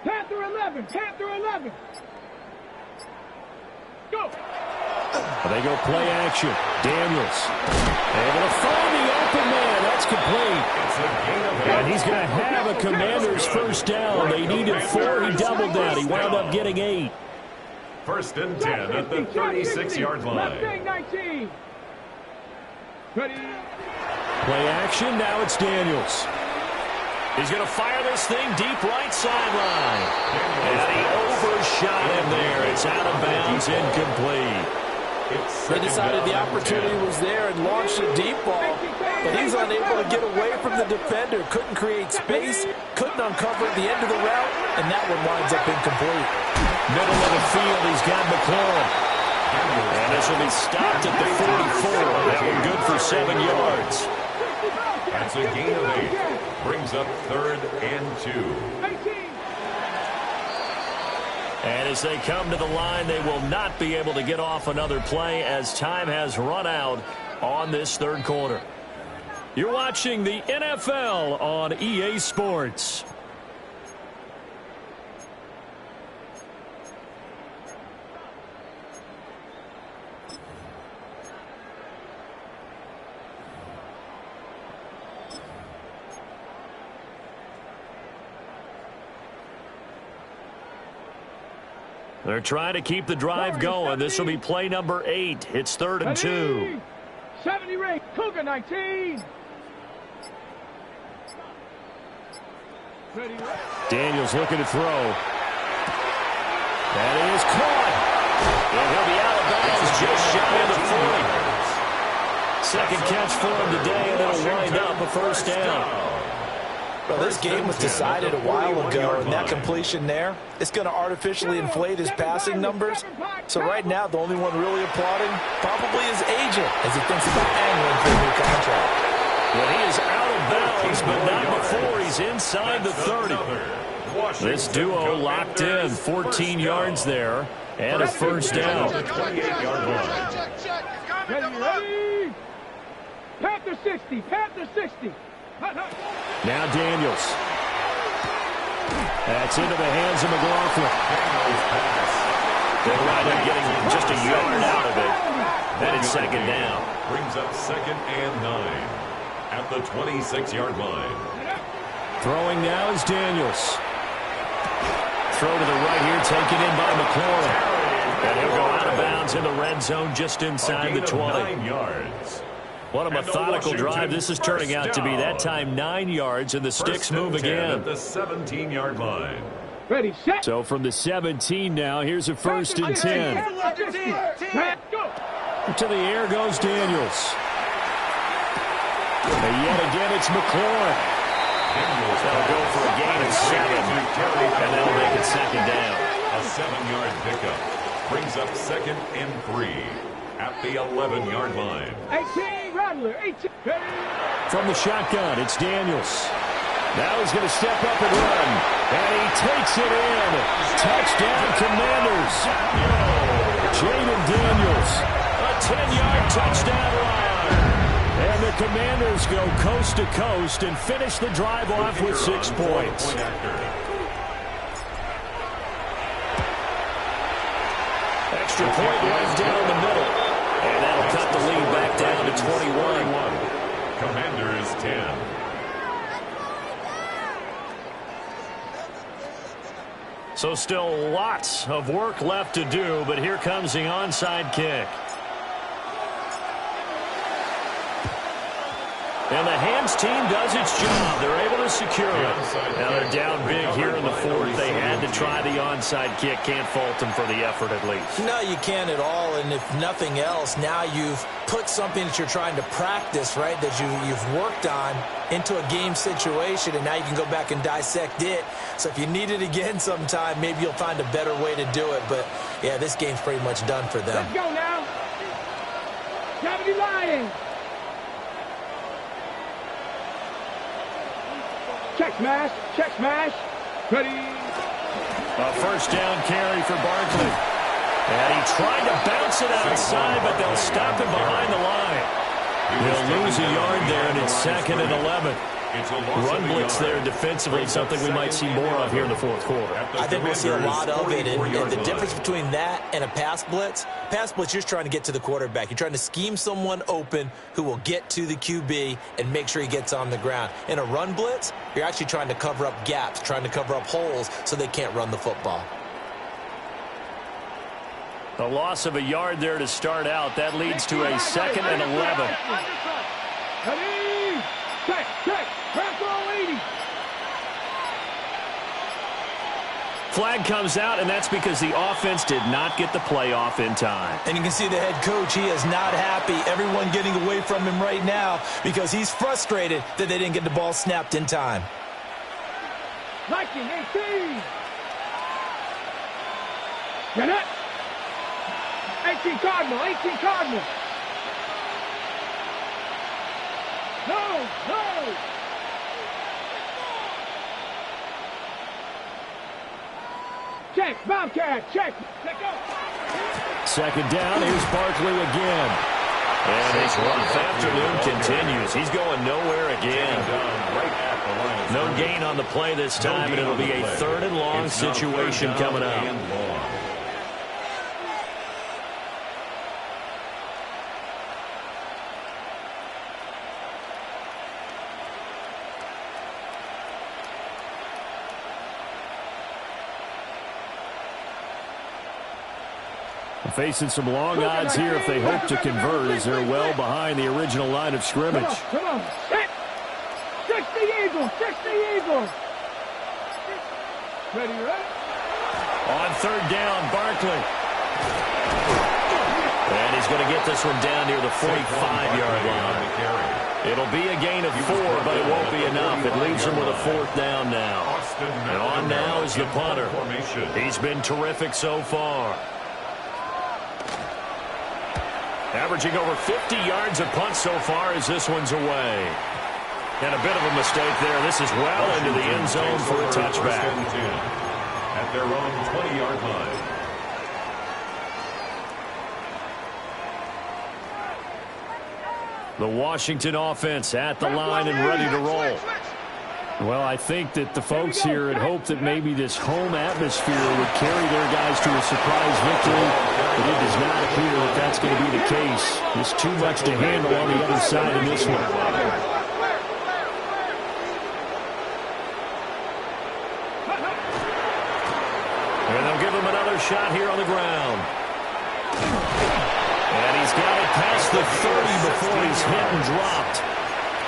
Panther 11, Panther 11. Go. They go play action. Daniels able to find the open man. That's complete. And he's going to have a Commander's first down. They needed 4. He doubled that. He wound up getting 8. First and 10 at the 36-yard line. Mustang 19. Ready. Play action. Now it's Daniels. He's going to fire this thing deep right sideline. And he overshot him there. It's out of bounds, incomplete. They decided the opportunity was there and launched a deep ball, but he's unable to get away from the defender. Couldn't create space, couldn't uncover at the end of the route, and that one winds up incomplete. Middle of the field, he's got McLaurin. And this will be stopped at the 44. That one good for 7 yards. That's a gain of 8. Brings up 3rd and 2. And as they come to the line, they will not be able to get off another play as time has run out on this third quarter. You're watching the NFL on EA Sports. They're trying to keep the drive going. This will be play number 8. It's 3rd and 2. 70 Ray, Cougar 19. Daniels looking to throw. That is caught. And he'll be out of bounds just shy of the 40. Second catch for him today, and it'll wind up a first down. Well, this game was decided a while ago, and that completion there, it's going to artificially inflate his passing numbers. So right now, the only one really applauding probably his agent as he thinks about angling for a new contract. Well, he is out of bounds, but not before he's inside the 30. This duo locked in, 14 yards there, and a first down. Ready. Panther 60, Panther 60. Now Daniels. That's into the hands of McLaughlin. They wind up getting just a yard out of it. Then it's second down. Brings up 2nd and 9 at the 26-yard line. Throwing now is Daniels. Throw to the right here, taken in by McLaurin. And he'll go out of bounds in the red zone just inside the 20. 9 yards. What a methodical drive this is turning out to be. That time 9 yards, and the sticks move again. At the 17-yard line. Ready, set. So from the 17 now, here's a 1st and 10. To the air goes Daniels. And yet again, it's McLaurin. That'll go for a gain of 7. And that'll make it second down. A 7-yard pickup. Brings up 2nd and 3 at the 11-yard line. 18, Rattler, 18. From the shotgun, it's Daniels. Now he's going to step up and run. And he takes it in. Touchdown, Commanders. Jaden Daniels. A 10-yard touchdown run. And the Commanders go coast to coast and finish the drive off with 6 points. Extra point right down the middle. And that'll cut the lead back down to 21. Commanders 10. So still lots of work left to do, but here comes the onside kick. And the hands team does its job. They're able to secure it. Now they're down big here in the fourth. They had to try the onside kick. Can't fault them for the effort at least. No, you can't at all. And if nothing else, now you've put something that you're trying to practice, right, that you've worked on into a game situation, and now you can go back and dissect it. So if you need it again sometime, maybe you'll find a better way to do it. But, yeah, this game's pretty much done for them. Let's go now. Gravity Lions. Check smash. Check smash. Ready. A first down carry for Barkley. And he tried to bounce it outside, but they'll stop him behind the line. They'll lose a yard there, and it's 2nd and 11. Run blitz there defensively, something we might see more of here in the fourth quarter. I think we'll see a lot of it, and the difference between that and a pass blitz, you're just trying to get to the quarterback. You're trying to scheme someone open who will get to the QB and make sure he gets on the ground. In a run blitz, you're actually trying to cover up gaps, trying to cover up holes so they can't run the football. A loss of a yard there to start out. That leads to a 2nd and 11. Ready. Check. Check. Purple 80. Flag comes out, and that's because the offense did not get the play off in time. And you can see the head coach, he is not happy. Everyone getting away from him right now because he's frustrated that they didn't get the ball snapped in time. Liking 18. Get it. 18 Cardinal. 18 Cardinal. No. Check, Bobcat, check. Let go. 2nd down, here's Barkley again. And his rough afternoon continues. He's going nowhere again. No gain on the play this time, and it'll be a 3rd and long situation coming up. Facing some long odds here if they hope to convert, as they're well behind the original line of scrimmage. Come on. Hit. 60 Eagles. 60 Eagles. Ready, right? On 3rd down, Barkley. And he's going to get this one down near the 45-yard line. It'll be a gain of 4, but it won't be enough. It leaves him with a 4th down now. And on now is the punter. He's been terrific so far. Averaging over 50 yards a punt so far as this one's away. And a bit of a mistake there. This is well into the end zone for a touchback. At their own 20-yard line. The Washington offense at the line and ready to roll. Well, I think that the folks here had hoped that maybe this home atmosphere would carry their guys to a surprise victory, but it does not appear that that's going to be the case. There's too much to handle on the other side of this one. And they'll give him another shot here on the ground. And he's got it past the 30 before he's hit and dropped.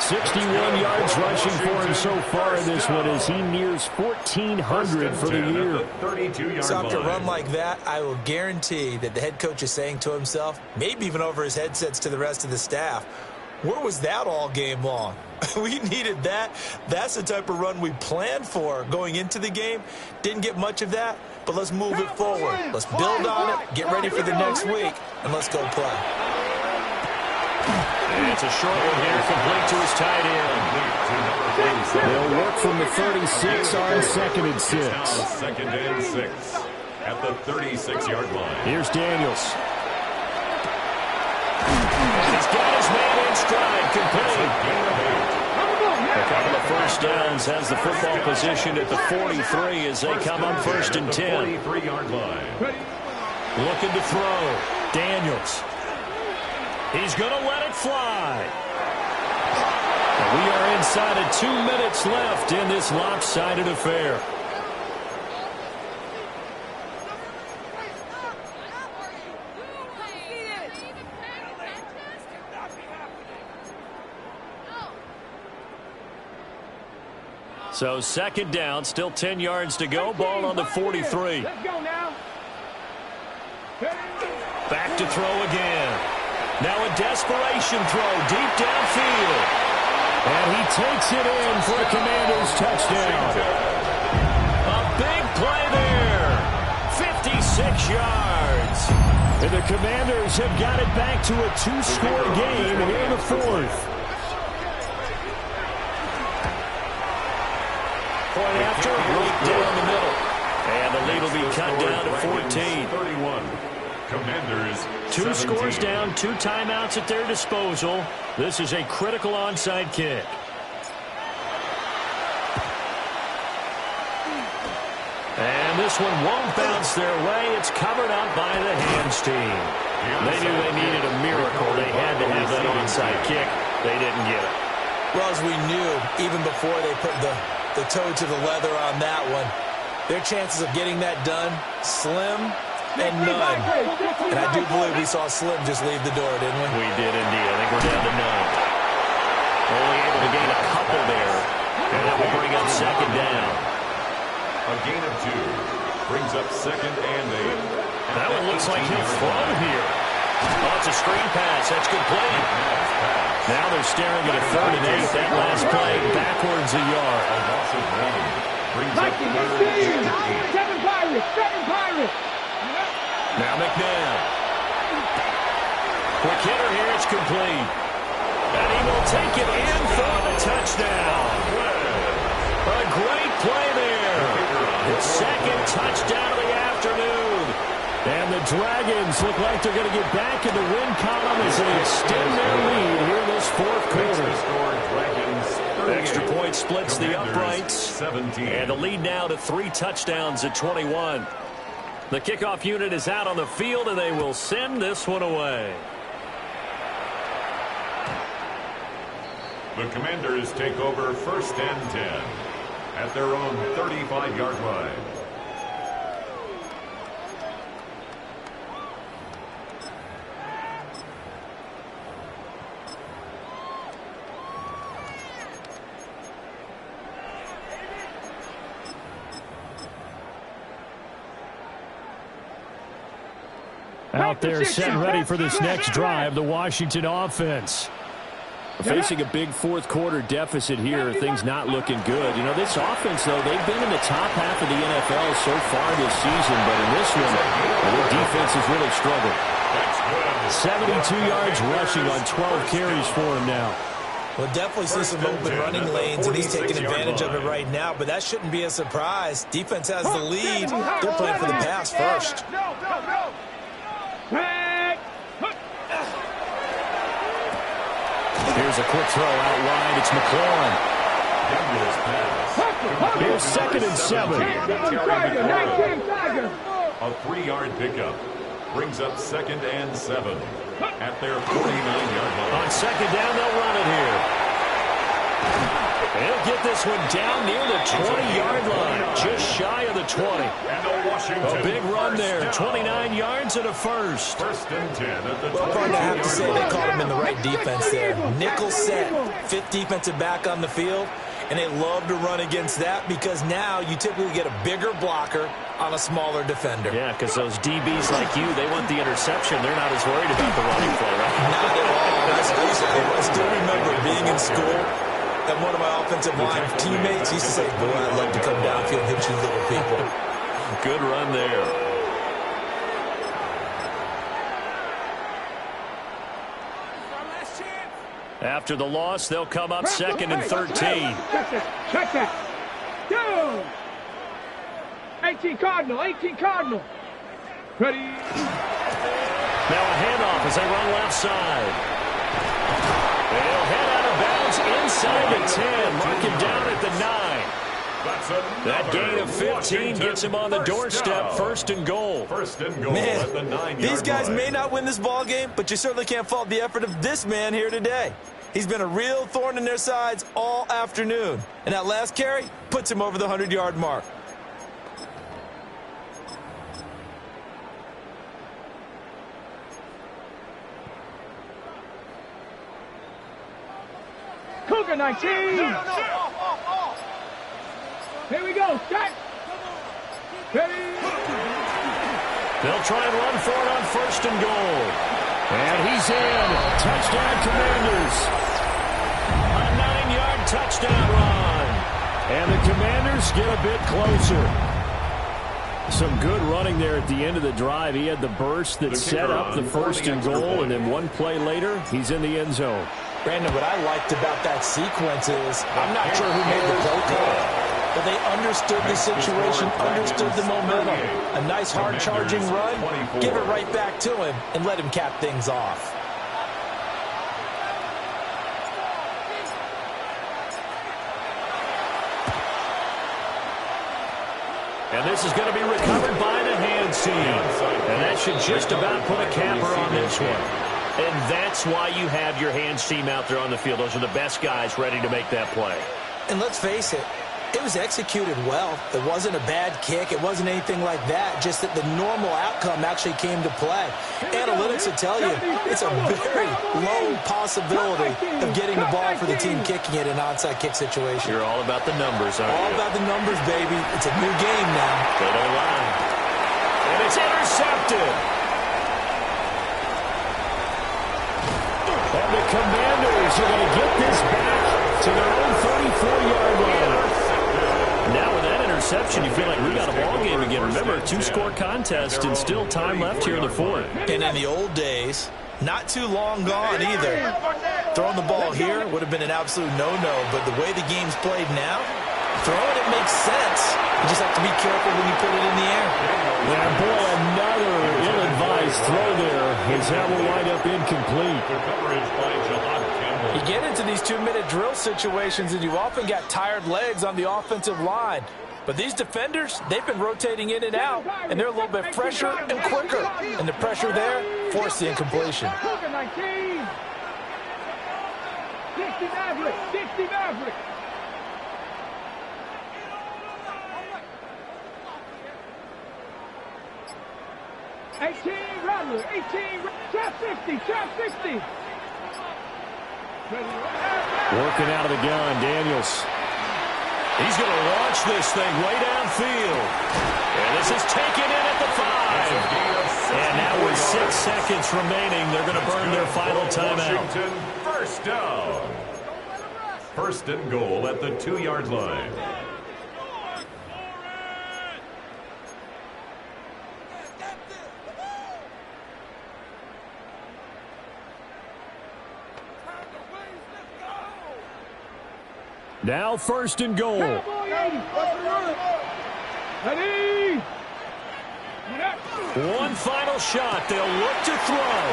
61 yards rushing for him so far in this one as he nears 1,400 for the year. So after a run like that, I will guarantee that the head coach is saying to himself, maybe even over his headsets to the rest of the staff, where was that all game long? We needed that. That's the type of run we planned for going into the game. Didn't get much of that, but let's move it forward. Let's build on it, get ready for the next week, and let's go play. And it's a short one here, complete to his tight end. They'll work from the 36 on 2nd and 6. 2nd and 6 at the 36-yard line. Here's Daniels. He's got his man in stride, complete. A couple of first downs has the football position at the 43 as they come up first and 10. 43-yard line. Looking to throw. Daniels. He's going to let it fly. We are inside of 2 minutes left in this lopsided affair. So second down, still 10 yards to go. Ball on the 43. Let's go now. Back to throw again. Now a desperation throw deep downfield. And he takes it in for a Commanders touchdown. A big play there. 56 yards. And the Commanders have got it back to a 2-score game here in the fourth. Point after, right down the middle. And the lead will be cut down to 14. 31. Commanders. 2 scores down, 2 timeouts at their disposal. This is a critical onside kick. And this one won't bounce their way. It's covered up by the hands team. They knew they needed a miracle. They had to have that onside kick. They didn't get it. Well, as we knew, even before they put the toe to the leather on that one, their chances of getting that done, slim and none. And I do believe we saw Slim just leave the door, didn't we? We did indeed. I think we're down to none. Only able to gain a couple there. And that will bring up second down. A gain of 2 brings up second and 8. That one looks like he'll throw here. Oh, it's a screen pass. That's complete. Now they're staring at a 3rd and 8. That last play backwards a yard. A loss of 1 brings up third and 8. 7 Pirates. Now McNabb. Quick hitter here. It's complete. And he will take it in for the touchdown. A great play there. His second touchdown of the afternoon. And the Dragons look like they're going to get back in the win column as they extend their lead here in this fourth quarter. Extra point splits the uprights. 17. And the lead now to 3 touchdowns at 21. The kickoff unit is out on the field, and they will send this one away. The Commanders take over first and 10 at their own 35-yard line. Out there set ready for this next drive, the Washington offense. Facing a big fourth quarter deficit here, things not looking good. You know, this offense, though, they've been in the top half of the NFL so far this season, but in this one, their defense has really struggled. 72 yards rushing on 12 carries for him now. Well, definitely see some open running lanes, and he's taking advantage of it right now, but that shouldn't be a surprise. Defense has the lead. They're playing for the pass first. Here's a quick throw out wide. It's McLaurin. Here's 2nd and 7. A 3-yard pickup brings up 2nd and 7 at their 49-yard line. On second down, they'll run it here. They'll get this one down near the 20-yard line, just shy of the 20. A big run there, 29 yards and a first. First and 10 at the 20. Well, Carter, I have to say they caught him in the right defense there. Nickel set, 5th defensive back on the field, and they love to run against that because now you typically get a bigger blocker on a smaller defender. Yeah, because those DBs like you, they want the interception. They're not as worried about the running play, right? Not at all. I still remember being in school, and one of my offensive line teammates used to say, boy, I'd love to come downfield and hit you little people. Good run there. After the loss, they'll come up 2nd and 13. Check that. Go. 18 Cardinal. Ready. Now a handoff as they run left side. They'll head out of bounds inside the 10. Mark him down at the 9. That gain of 15 gets him on the doorstep. First and goal. First and goal Man, at the 9-yard these guys line. may not win this ball game, but you certainly can't fault the effort of this man here today. He's been a real thorn in their sides all afternoon. And that last carry puts him over the 100-yard mark. Cougar 19. Here we go. Shot. Ready. They'll try and run for it on first and goal. And he's in. Touchdown, Commanders. A 9-yard touchdown run. And the Commanders get a bit closer. Some good running there at the end of the drive. He had the burst that set up the first and goal, and then one play later, he's in the end zone. Brandon, what I liked about that sequence is I'm not sure who made the play call, but they understood the situation, understood the momentum. A nice hard-charging run, give it right back to him, and let him cap things off. And this is going to be recovered by the hand team. And that should just about put a capper on this one. And that's why you have your hands team out there on the field. Those are the best guys ready to make that play. And let's face it, it was executed well. It wasn't a bad kick. It wasn't anything like that. Just that the normal outcome actually came to play. Analytics will tell you it's a very low possibility of getting the ball for the team kicking it in an onside kick situation. You're all about the numbers, aren't you? All about the numbers, baby. It's a new game now. They don't lie. And it's intercepted. And the Commanders are going to get this back to their own 34-yard line. Now with that interception, you feel like we got a ball game again. Remember, a two-score contest and still time left here in the fourth. And in the old days, not too long gone either. Throwing the ball here would have been an absolute no-no, but the way the game's played now, throwing it makes sense. You just have to be careful when you put it in the air. Yeah, boy, another ill-advised throw there. His that will wind up incomplete. You get into these 2-minute drill situations, and you've often got tired legs on the offensive line. But these defenders, they've been rotating in and out, and they're a little bit fresher and quicker. And the pressure there forced the incompletion. 60 Maverick. 60 Maverick. Rattler, 18, trap 60, trap 60. Working out of the gun, Daniels. He's going to launch this thing way downfield. And this is taken in at the 5. And now with 6 seconds remaining, they're going to burn their final timeout. First down. First and goal at the 2-yard line. Now first and goal. Ready. One final shot. They'll look to throw.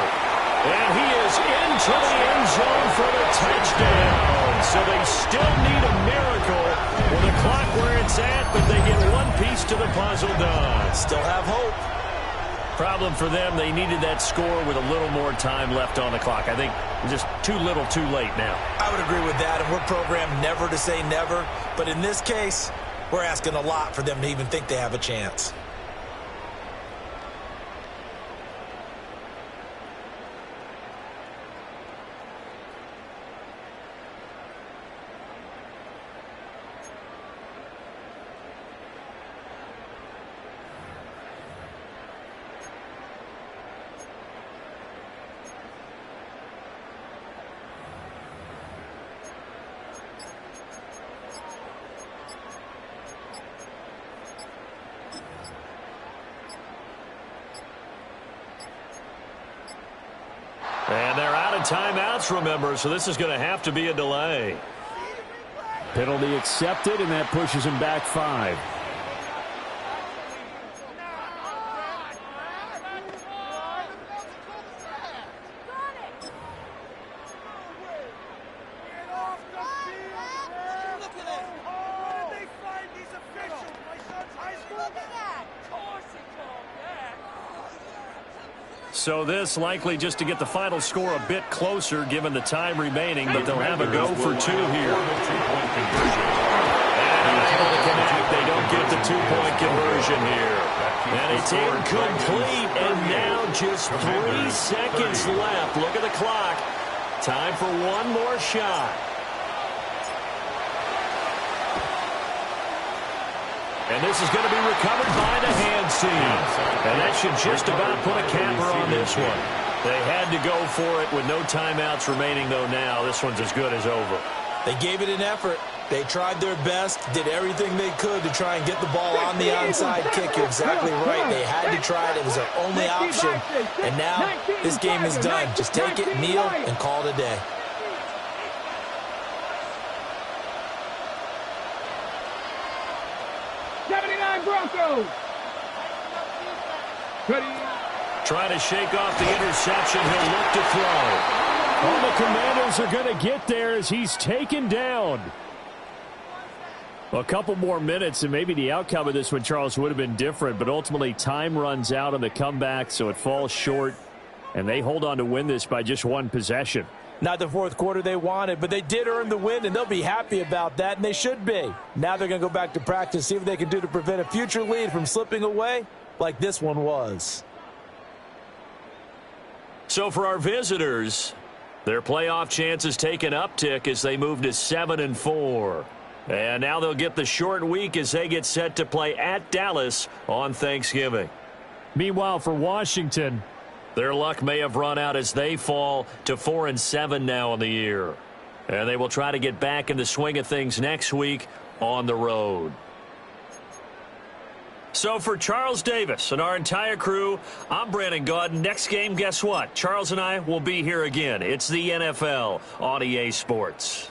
And he is into the end zone for the touchdown. So they still need a miracle with the clock where it's at, but they get one piece to the puzzle done. Still have hope. Problem for them, they needed that score with a little more time left on the clock. I think just too little, too late now. I would agree with that, and we're programmed never to say never. But in this case, we're asking a lot for them to even think they have a chance. And they're out of timeouts, remember, so this is going to have to be a delay. Penalty accepted, and that pushes him back 5. So this likely just to get the final score a bit closer given the time remaining, but they'll have a go for two here. And unable to connect, they don't get the two-point conversion here. And it's incomplete, and now just 3 seconds left. Look at the clock. Time for one more shot. And this is going to be recovered by the hands team. And that should just about put a capper on this one. They had to go for it with no timeouts remaining, though now. This one's as good as over. They gave it an effort. They tried their best, did everything they could to try and get the ball on the onside kick. You're exactly right. They had to try it. It was their only option. And now this game is done. Just take it, kneel, and call it a day. Broncos. Trying to shake off the interception. He'll look to throw. All the Commanders are going to get there as he's taken down. A couple more minutes and maybe the outcome of this one, Charles, would have been different, but ultimately time runs out on the comeback, so it falls short, and they hold on to win this by just one possession. Not the fourth quarter they wanted, but they did earn the win, and they'll be happy about that, and they should be. Now they're going to go back to practice, see what they can do to prevent a future lead from slipping away like this one was. So for our visitors, their playoff chances take an uptick as they move to 7-4. And now they'll get the short week as they get set to play at Dallas on Thanksgiving. Meanwhile, for Washington, their luck may have run out as they fall to 4-7 now in the year. And they will try to get back in the swing of things next week on the road. So for Charles Davis and our entire crew, I'm Brandon Gaudin. Next game, guess what? Charles and I will be here again. It's the NFL on EA Sports.